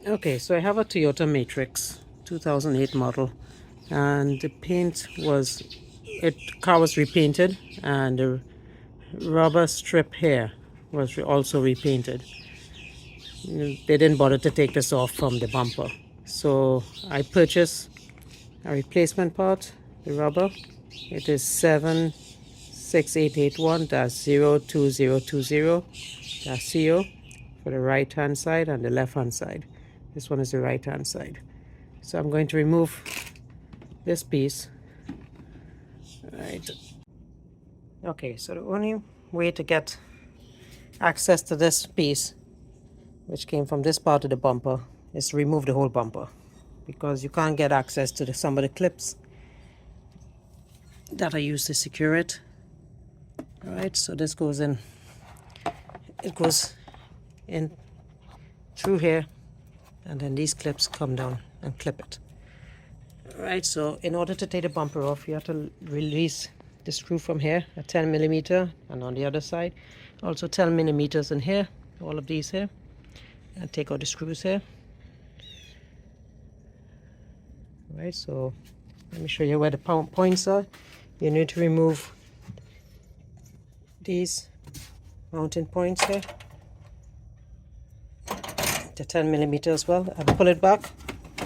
Okay, so I have a Toyota Matrix 2008 model, and the paint was, car was repainted, and the rubber strip here was also repainted. They didn't bother to take this off from the bumper, so I purchased a replacement part, the rubber. It is 76881-02020-CO for the right hand side and the left hand side. This one is the right hand side. So I'm going to remove this piece. Right. Okay, so the only way to get access to this piece, which came from this part of the bumper, is to remove the whole bumper, because you can't get access to some of the clips that I used to secure it. Alright, so this goes in, it goes in through here, and then these clips come down and clip it. Alright, so in order to take the bumper off, you have to release the screw from here at 10 millimeter, and on the other side also 10 millimeters in here, all of these here, and take out the screws here. Alright, so let me show you where the points are. You need to remove these mounting points here, the 10 millimeter as well, and pull it back,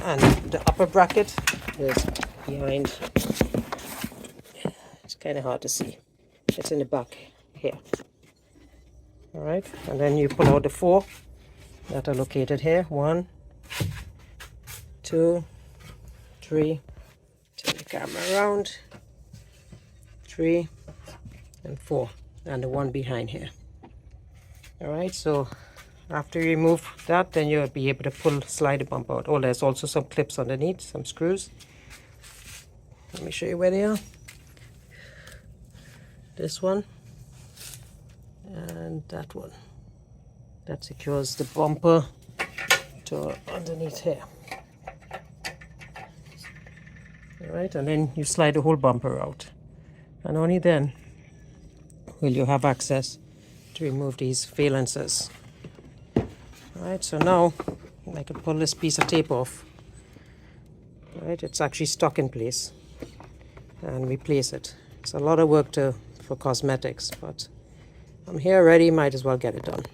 and the upper bracket is behind. It's kind of hard to see. It's in the back here. Alright, and then you pull out the 4 that are located here. 1, 2, 3, turn the camera around, 3 and 4, and the one behind here. Alright, so after you remove that, then you'll be able to slide the bumper out. Oh, there's also some clips underneath, some screws. Let me show you where they are. This one and that one. That secures the bumper to underneath here. Alright, and then you slide the whole bumper out. And only then will you have access to remove these valances. Alright, so now I can pull this piece of tape off. Alright, it's actually stuck in place, and replace it. It's a lot of work for cosmetics, but I'm here already, might as well get it done.